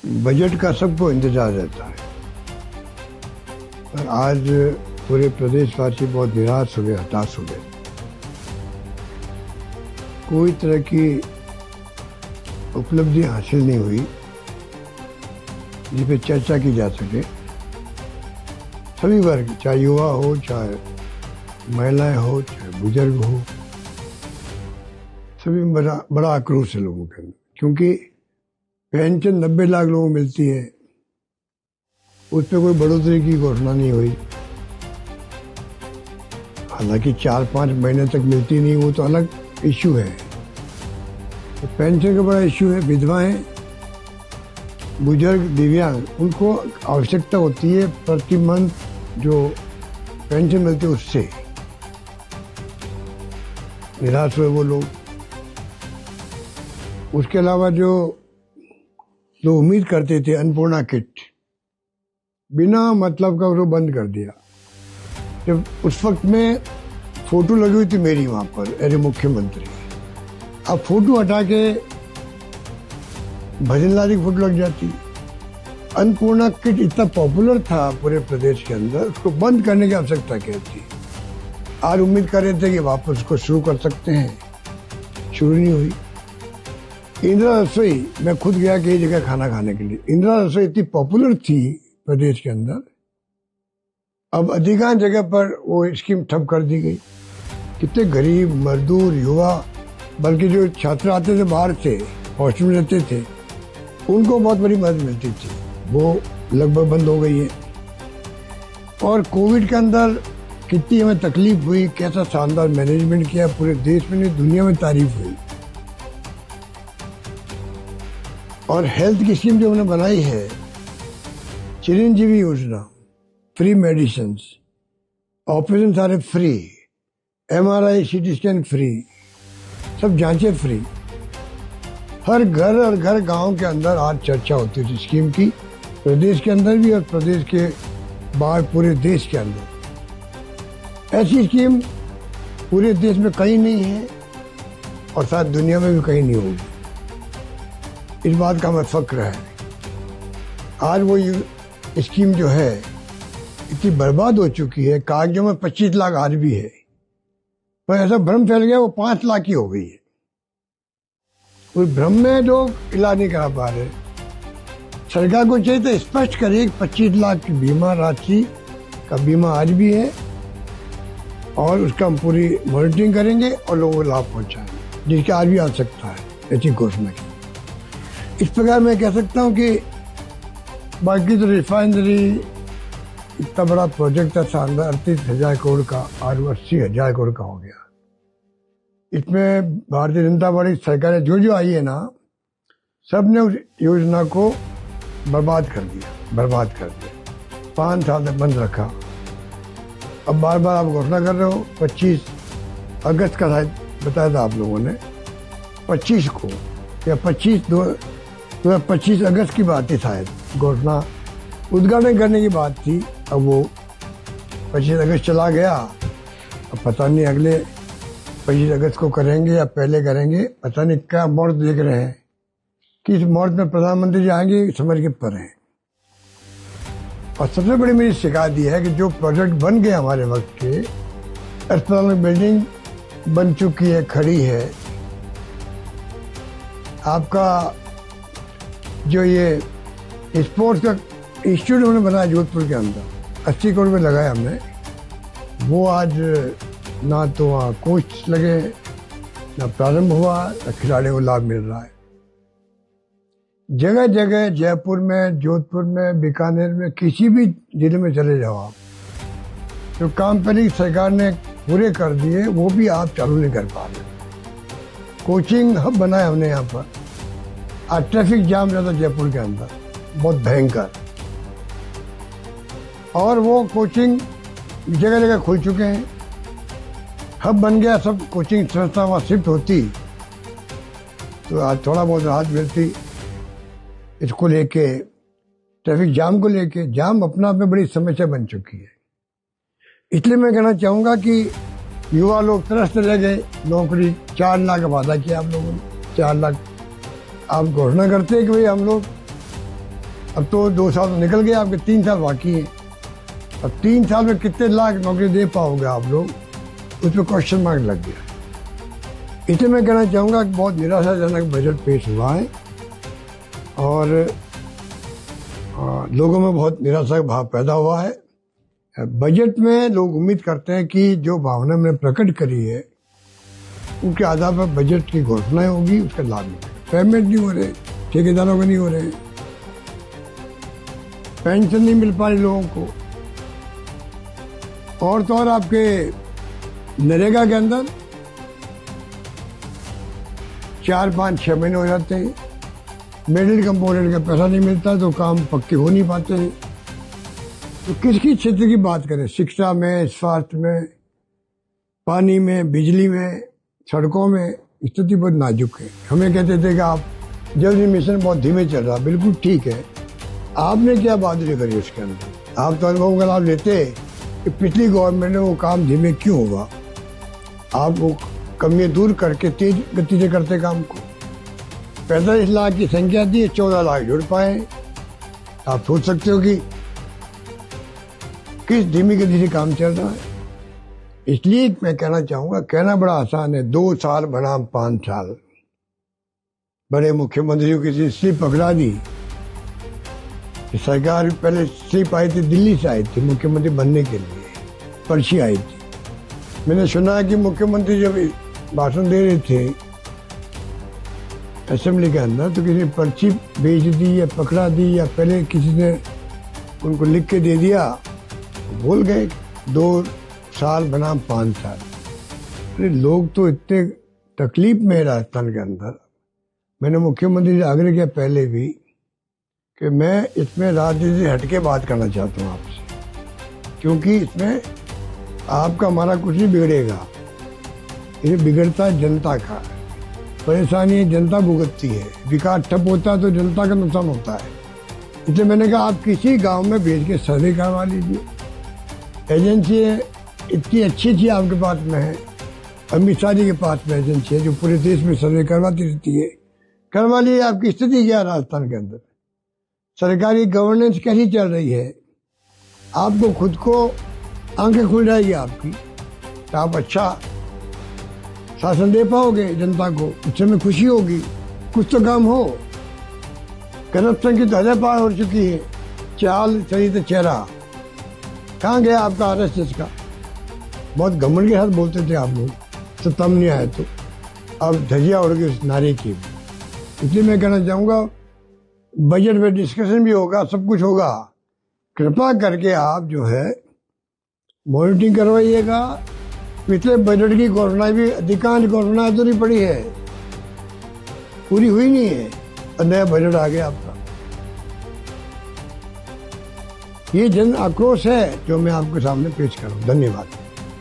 Budget का सबको इंतजार रहता है, पर आज पूरे प्रदेशवासी बहुत निराश हो गए, हताश हो गए। कोई तरह की उपलब्धि हासिल नहीं हुई जिस पे चर्चा की जा सके। सभी वर्ग, चाहे युवा हो, चाहे महिलाएं हो, चाहे बुजुर्ग हो, सभी में बड़ा आक्रोश है लोगों के अंदर, क्योंकि पेंशन 90 लाख लोगों को मिलती है, उस पर कोई बढ़ोतरी की घोषणा नहीं हुई। हालांकि 4-5 महीने तक मिलती नहीं, वो तो अलग इश्यू है। तो पेंशन का बड़ा इश्यू है। विधवाएं, बुजुर्ग, दिव्यांग, उनको आवश्यकता होती है प्रति मंथ जो पेंशन मिलती है उससे। निराश हुए वो लोग। उसके अलावा जो लोग उम्मीद करते थे, अन्नपूर्णा किट बिना मतलब का उसको बंद कर दिया। जब उस वक्त में फोटो लगी हुई थी मेरी वहां पर एज मुख्यमंत्री, अब फोटो हटा के भजन लाल की फोटो लग जाती। अन्नपूर्णा किट इतना पॉपुलर था पूरे प्रदेश के अंदर, उसको बंद करने की आवश्यकता क्या थी। आज उम्मीद कर रहे थे कि वापस उसको शुरू कर सकते हैं, शुरू नहीं हुई। इंदिरा रसोई, मैं खुद गया कई जगह खाना खाने के लिए। इंदिरा रसोई इतनी पॉपुलर थी प्रदेश के अंदर, अब अधिकांश जगह पर वो स्कीम ठप कर दी गई। कितने गरीब, मजदूर, युवा, बल्कि जो छात्र आते थे बाहर से, हॉस्टल में रहते थे, उनको बहुत बड़ी मदद मिलती थी, वो लगभग बंद हो गई है। और कोविड के अंदर कितनी हमें तकलीफ हुई, कैसा शानदार मैनेजमेंट किया, पूरे देश में नहीं दुनिया में तारीफ हुई। और हेल्थ की स्कीम जो हमने बनाई है, चिरंजीवी योजना, फ्री मेडिसिन, ऑपरेशन सारे free, MRI CT scan free, सब जांचें फ्री। हर घर गांव के अंदर आज चर्चा होती थी स्कीम की, प्रदेश के अंदर भी और प्रदेश के बाहर पूरे देश के अंदर। ऐसी स्कीम पूरे देश में कहीं नहीं है और शायद दुनिया में भी कहीं नहीं होगी। इस बात का हमें फक्र है। आज वो स्कीम जो है इतनी बर्बाद हो चुकी है, कागजों में 25 लाख आज भी है, पर ऐसा भ्रम फैल गया वो 5 लाख की हो गई है। उस भ्रम में लोग इलाज नहीं करा पा रहे। सरकार को चाहिए तो स्पष्ट करे 25 लाख की बीमा राशि का बीमा आज भी है और उसका हम पूरी मॉनिटरिंग करेंगे और लोगों को लाभ पहुंचाएंगे, जिसकी आज भी आवश्यकता है। ऐसी घोषणा की। इस प्रकार मैं कह सकता हूँ कि बाकी तो रिफाइनरी इतना बड़ा प्रोजेक्ट था शानदार, 38,000 करोड़ का, आज 80,000 करोड़ का हो गया। इसमें भारतीय जनता पार्टी सरकारें जो आई है ना, सब ने उस योजना को बर्बाद कर दिया। 5 साल तक बंद रखा। अब बार बार आप घोषणा कर रहे हो, 25 अगस्त का शायद बताया था आप लोगों ने, 25 को या 25 अगस्त की बात थी शायद, घोषणा उद्घाटन करने की बात थी। अब वो 25 अगस्त चला गया, अब पता नहीं अगले 25 अगस्त को करेंगे या पहले करेंगे, पता नहीं क्या मुहूर्त देख रहे हैं कि इस मुहूर्त में प्रधानमंत्री जी आएंगे, समझ के पर हैं। और सबसे बड़ी मेरी शिकायत यह है कि जो प्रोजेक्ट बन गए हमारे वक्त के, अस्पताल में बिल्डिंग बन चुकी है, खड़ी है, आपका जो ये स्पोर्ट्स का इंस्टीट्यूट हमने बनाया जोधपुर के अंदर, 80 करोड़ में लगाया हमने, वो आज ना तो वहाँ कोच लगे, ना प्रारंभ हुआ, ना खिलाड़ियों को लाभ मिल रहा है। जगह जगह जयपुर में, जोधपुर में, बीकानेर में, किसी भी जिले में चले जाओ आप, जो काम पहले सरकार ने पूरे कर दिए वो भी आप चालू नहीं कर पा रहे। कोचिंग हब बनाया हमने यहाँ पर। आज ट्रैफिक जाम रहता जयपुर के अंदर, बहुत भयंकर, और वो कोचिंग जगह जगह खुल चुके हैं, हब बन गया, सब कोचिंग संस्था वहाँ शिफ्ट होती तो आज थोड़ा बहुत राहत मिलती। इसको लेके, ट्रैफिक जाम को लेके, जाम अपना आप में बड़ी समस्या बन चुकी है। इसलिए मैं कहना चाहूँगा कि युवा लोग तरसते रह गए। नौकरी 4 लाख का वादा किया आप लोगों ने, 4 लाख आप घोषणा करते हैं कि भाई हम लोग अब तो 2 साल तो निकल गए, आपके 3 साल बाकी हैं। अब 3 साल में कितने लाख नौकरी दे पाओगे आप लोग, उस पर क्वेश्चन मार्क लग गया। इसलिए मैं कहना चाहूँगा कि बहुत निराशाजनक बजट पेश हुआ है और लोगों में बहुत निराशा का भाव पैदा हुआ है। बजट में लोग उम्मीद करते हैं कि जो भावना मैंने प्रकट करी है उनके आधार पर बजट की घोषणाएं होगी, उसका लाभ मिलेगा। पेमेंट नहीं हो रहे, ठेकेदारों के नहीं हो रहे, पेंशन नहीं मिल पा रही लोगों को, और तो और आपके नरेगा के अंदर 4, 5, 6 महीने हो जाते हैं, मिडिल कंपोनेंट का पैसा नहीं मिलता तो काम पक्के हो नहीं पाते हैं। तो किसकी क्षेत्र की बात करें, शिक्षा में, स्वास्थ्य में, पानी में, बिजली में, सड़कों में स्थिति बहुत नाजुक है। हमें कहते थे कि आप जल मिशन बहुत धीमे चल रहा, बिल्कुल ठीक है। आपने क्या बहादुरी करी उसके अंदर, आप तो अनुभव का लाभ लेते कि पिछली गवर्नमेंट में वो काम धीमे क्यों होगा। आप वो कमियां दूर करके तेज गति से करते काम को। 45 लाख की संख्या थी, 14 लाख जुड़ पाए। आप सोच सकते हो कि किस धीमी गति से काम चल रहा है। इसलिए मैं कहना चाहूंगा, कहना बड़ा आसान है, 2 साल बनाम 5 साल। बड़े मुख्यमंत्रियों की स्लिप पकड़ा दी। सरकार पहले स्लिप आई थी, दिल्ली से आई थी मुख्यमंत्री बनने के लिए, पर्ची आई थी। मैंने सुना कि मुख्यमंत्री जब भाषण दे रहे थे असेंबली के अंदर तो किसी ने पर्ची भेज दी या पकड़ा दी या पहले किसी ने उनको लिख के दे दिया, भूल गए। 2 साल बनाम 5 साल। अरे लोग तो इतने तकलीफ में है राजस्थान के अंदर। मैंने मुख्यमंत्री से आग्रह किया पहले भी कि मैं इसमें राजनीति से हटके बात करना चाहता हूँ आपसे, क्योंकि इसमें आपका हमारा कुछ नहीं बिगड़ेगा, ये बिगड़ता जनता का। परेशानी जनता भुगतती है, विकास ठप होता है तो जनता का नुकसान होता है। इसलिए मैंने कहा आप किसी गांव में भेज के सर्वे करवा लीजिए। एजेंसी इतनी अच्छी आपके पास में है, अमित शाह जी के पास में एजेंसी है जो पूरे देश में सर्वे करवाती रहती है। करवा लिए। आपकी स्थिति क्या है राजस्थान के अंदर, सरकारी गवर्नेंस कैसी चल रही है, आपको खुद को आंखें खुल जाएगी आपकी, तो आप अच्छा शासन दे पाओगे जनता को, उससे में खुशी होगी। कुछ तो काम हो। करप्शन की तो हद पार हो चुकी है। चाल सही तो चेहरा, कहाँ गया आपका RSS का। बहुत घमंड के साथ बोलते थे आप लोग, तो तम नहीं आए तो अब धजिया उड़ गई उस नारे की। इसलिए मैं कहना चाहूँगा बजट में डिस्कशन भी होगा, सब कुछ होगा। कृपा करके आप जो है मॉनिटरिंग करवाइएगा। पिछले बजट की घोषणा भी अधिकांश घोषणा अधूरी पड़ी है, पूरी हुई नहीं है, और नया बजट आ गया आपका। ये जन आक्रोश है जो मैं आपके सामने पेश कर रहा हूँ। धन्यवाद।